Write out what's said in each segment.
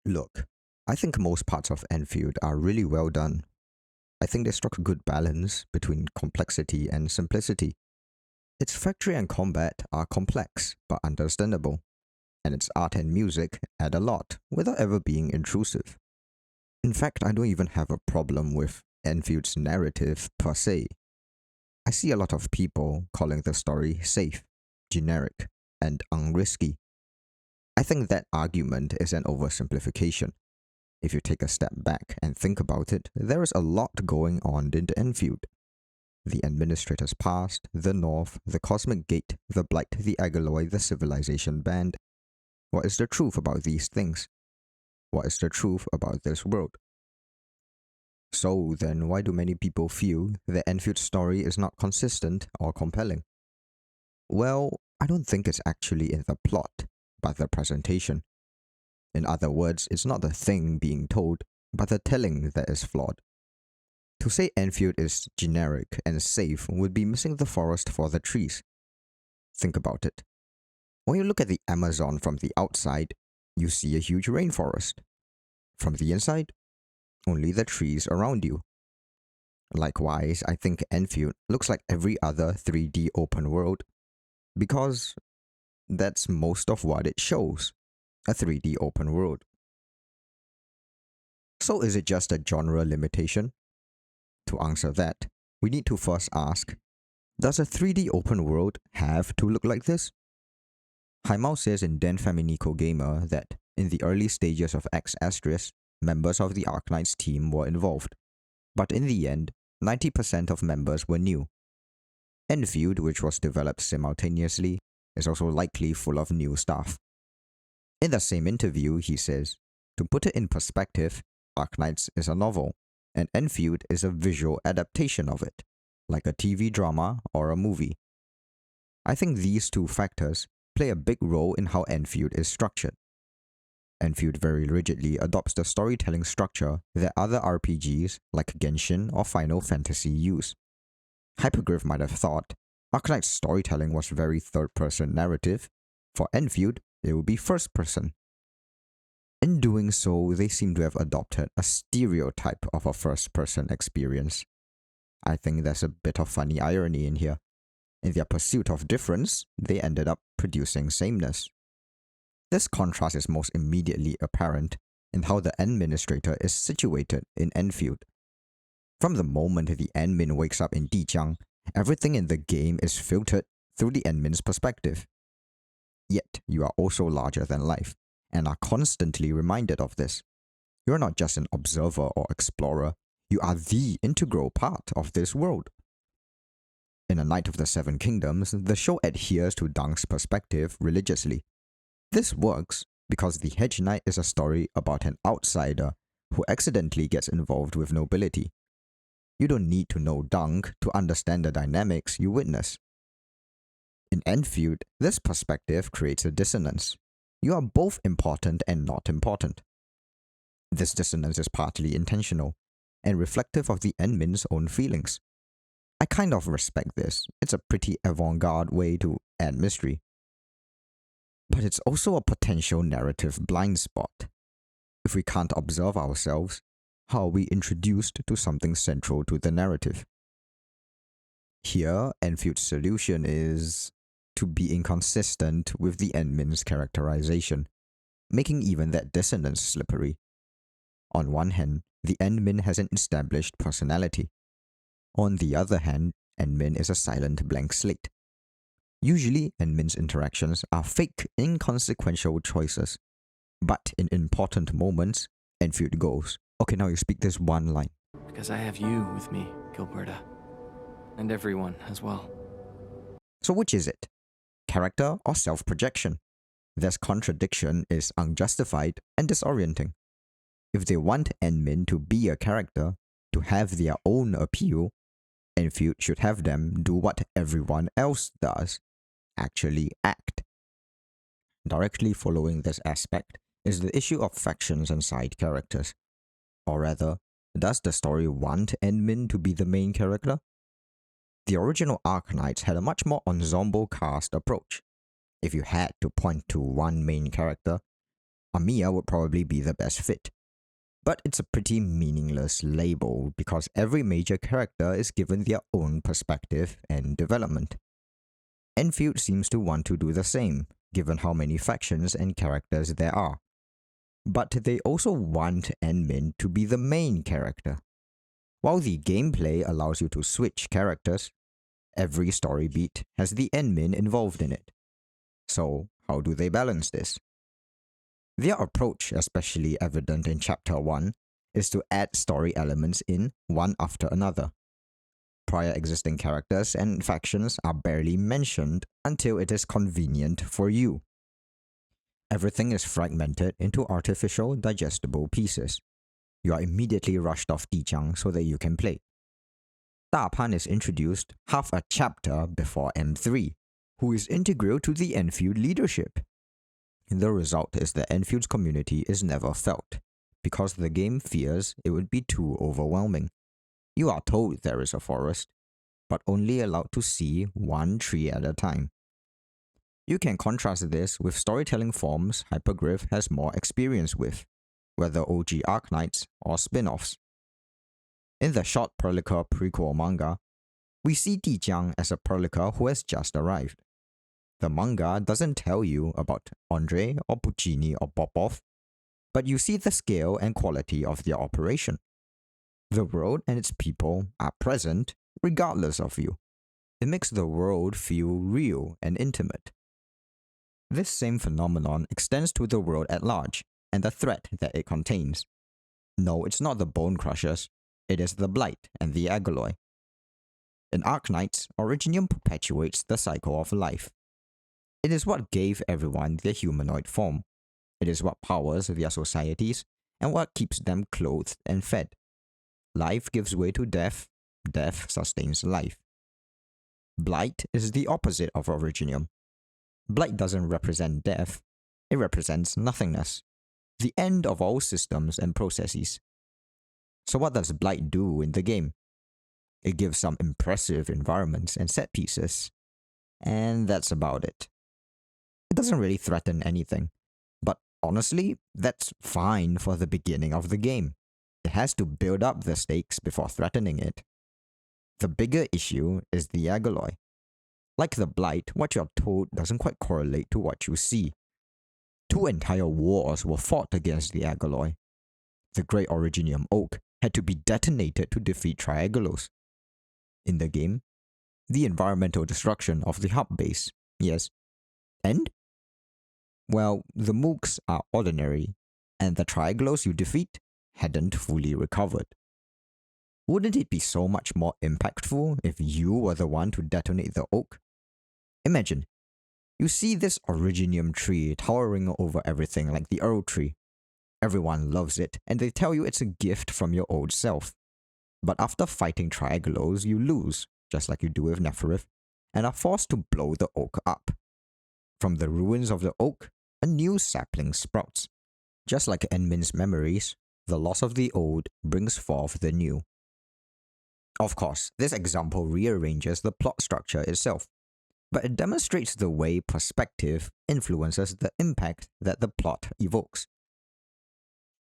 Look, I think most parts of Enfield are really well done. I think they struck a good balance between complexity and simplicity. Its factory and combat are complex but understandable, and its art and music add a lot without ever being intrusive. In fact, I don't even have a problem with Enfield's narrative per se. I see a lot of people calling the story safe, generic, and unrisky. I think that argument is an oversimplification. If you take a step back and think about it, there is a lot going on in the Enfield. The Administrator's Past, the North, the Cosmic Gate, the Blight, the Agaloy, the Civilization Band. What is the truth about these things? What is the truth about this world? So then, why do many people feel the Enfield story is not consistent or compelling? Well, I don't think it's actually in the plot, but the presentation. In other words, it's not the thing being told, but the telling that is flawed. To say Enfield is generic and safe would be missing the forest for the trees. Think about it. When you look at the Amazon from the outside, you see a huge rainforest. From the inside, only the trees around you. Likewise, I think Enfield looks like every other 3D open world because that's most of what it shows, a 3D open world. So is it just a genre limitation? To answer that, we need to first ask, does a 3D open world have to look like this? Haimao says in Den Feminico Gamer that in the early stages of X Asterisk, members of the Arknights team were involved, but in the end, 90% of members were new. Enfield, which was developed simultaneously, is also likely full of new staff. In the same interview, he says, to put it in perspective, Arknights is a novel, and Enfield is a visual adaptation of it, like a TV drama or a movie. I think these two factors play a big role in how Enfield is structured. Enfield very rigidly adopts the storytelling structure that other RPGs like Genshin or Final Fantasy use. Hyperglyph might have thought Arknight's storytelling was very third-person narrative. For Enfield, it would be first-person. In doing so, they seem to have adopted a stereotype of a first-person experience. I think there's a bit of funny irony in here. In their pursuit of difference, they ended up producing sameness. This contrast is most immediately apparent in how the administrator is situated in Enfield. From the moment the admin wakes up in Dijiang, everything in the game is filtered through the admin's perspective. Yet, you are also larger than life, and are constantly reminded of this. You're not just an observer or explorer, you are the integral part of this world. In A Knight of the Seven Kingdoms, the show adheres to Dang's perspective religiously. This works because The Hedge Knight is a story about an outsider who accidentally gets involved with nobility. You don't need to know Dang to understand the dynamics you witness. In Enfield, this perspective creates a dissonance. You are both important and not important. This dissonance is partly intentional and reflective of the admin's own feelings. I kind of respect this. It's a pretty avant-garde way to add mystery. But it's also a potential narrative blind spot. If we can't observe ourselves, how are we introduced to something central to the narrative? Here, Enfield's solution is to be inconsistent with the admin's characterization, making even that dissonance slippery. On one hand, the admin has an established personality. On the other hand, admin is a silent blank slate. Usually, admin's interactions are fake, inconsequential choices. But in important moments, Enfield goes, okay, now you speak this one line. Because I have you with me, Gilberta. And everyone as well. So which is it? Character or self-projection? This contradiction is unjustified and disorienting. If they want admin to be a character, to have their own appeal, Enfield should have them do what everyone else does, actually act. Directly following this aspect is the issue of factions and side characters. Or rather, does the story want admin to be the main character? The original Arknights had a much more ensemble cast approach. If you had to point to one main character, Amiya would probably be the best fit. But it's a pretty meaningless label because every major character is given their own perspective and development. Enfield seems to want to do the same, given how many factions and characters there are. But they also want Enmin to be the main character. While the gameplay allows you to switch characters, every story beat has the Enmin involved in it. So, how do they balance this? Their approach, especially evident in Chapter 1, is to add story elements in one after another. Prior existing characters and factions are barely mentioned until it is convenient for you. Everything is fragmented into artificial, digestible pieces. You are immediately rushed off Dijiang so that you can play. Da Pan is introduced half a chapter before M3, who is integral to the Enfield leadership. The result is that Enfield's community is never felt, because the game fears it would be too overwhelming. You are told there is a forest, but only allowed to see one tree at a time. You can contrast this with storytelling forms Hyperglyph has more experience with, whether OG Arknights or spin-offs. In the short Perlica prequel manga, we see Dijiang as a Perlica who has just arrived. The manga doesn't tell you about Andre or Puccini or Popov, but you see the scale and quality of their operation. The world and its people are present regardless of you. It makes the world feel real and intimate. This same phenomenon extends to the world at large and the threat that it contains. No, it's not the Bone Crushers, it is the Blight and the Agaloy. In Arknights, Originium perpetuates the cycle of life. It is what gave everyone their humanoid form. It is what powers their societies and what keeps them clothed and fed. Life gives way to death, death sustains life. Blight is the opposite of Originium. Blight doesn't represent death, it represents nothingness, the end of all systems and processes. So what does Blight do in the game? It gives some impressive environments and set pieces, and that's about it. It doesn't really threaten anything, but honestly, that's fine for the beginning of the game. It has to build up the stakes before threatening it. The bigger issue is the Agaloy. Like the Blight, what you're told doesn't quite correlate to what you see. 2 entire wars were fought against the Agaloy. The Great Originium Oak had to be detonated to defeat Triagalos. In the game, the environmental destruction of the hub base, yes. And? Well, the mooks are ordinary, and the Triagalos you defeat hadn't fully recovered. Wouldn't it be so much more impactful if you were the one to detonate the oak? Imagine, you see this Originium tree towering over everything like the Earl tree. Everyone loves it, and they tell you it's a gift from your old self. But after fighting Triagalos, you lose, just like you do with Neferith, and are forced to blow the oak up. From the ruins of the oak, a new sapling sprouts. Just like Enmin's memories, the loss of the old brings forth the new. Of course, this example rearranges the plot structure itself, but it demonstrates the way perspective influences the impact that the plot evokes.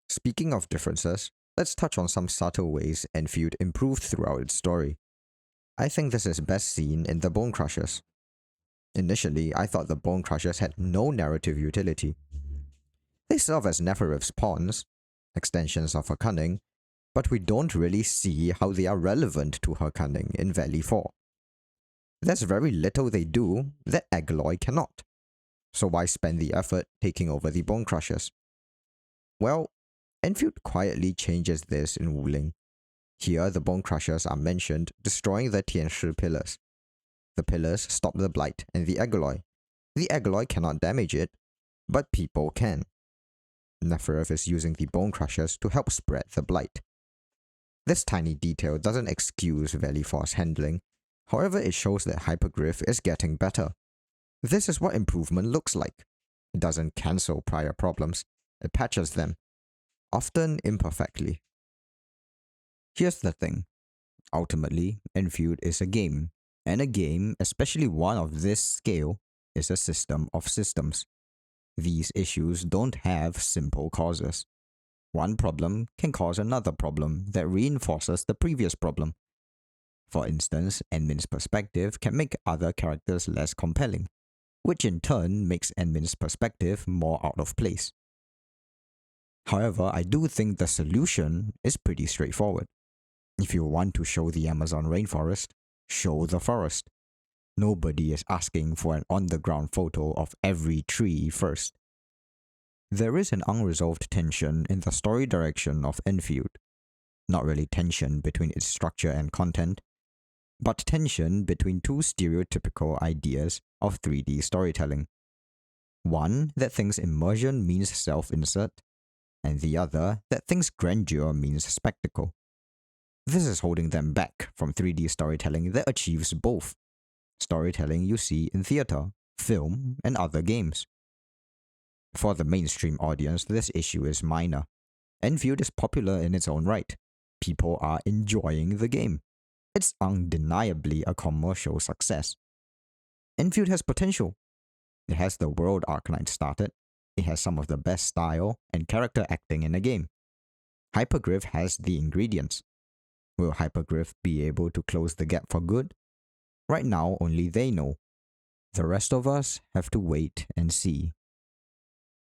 Speaking of differences, let's touch on some subtle ways Enfield improved throughout its story. I think this is best seen in the Bone Crushers. Initially, I thought the Bone Crushers had no narrative utility. They serve as Neferith's pawns, extensions of her cunning, but we don't really see how they are relevant to her cunning in Valley 4. There's very little they do that Agaloy cannot. So why spend the effort taking over the Bone Crushers? Well, Enfield quietly changes this in Wuling. Here, the Bone Crushers are mentioned destroying the Tianshi pillars. The pillars stop the Blight and the Agaloy. The Agaloy cannot damage it, but people can. Neferith is using the Bone Crushers to help spread the Blight. This tiny detail doesn't excuse Valley 4's handling, however it shows that Hyperglyph is getting better. This is what improvement looks like. It doesn't cancel prior problems, it patches them, often imperfectly. Here's the thing. Ultimately, Enfield is a game, and a game, especially one of this scale, is a system of systems. These issues don't have simple causes. One problem can cause another problem that reinforces the previous problem. For instance, Enmin's perspective can make other characters less compelling, which in turn makes Enmin's perspective more out of place. However, I do think the solution is pretty straightforward. If you want to show the Amazon rainforest, show the forest. Nobody is asking for an on-the-ground photo of every tree first. There is an unresolved tension in the story direction of Enfield. Not really tension between its structure and content, but tension between two stereotypical ideas of 3D storytelling. One that thinks immersion means self-insert, and the other that thinks grandeur means spectacle. This is holding them back from 3D storytelling that achieves both. Storytelling you see in theater, film, and other games. For the mainstream audience, this issue is minor. Enfield is popular in its own right. People are enjoying the game. It's undeniably a commercial success. Enfield has potential. It has the world Arknight started. It has some of the best style and character acting in the game. Hypergriff has the ingredients. Will Hypergriff be able to close the gap for good? Right now, only they know. The rest of us have to wait and see.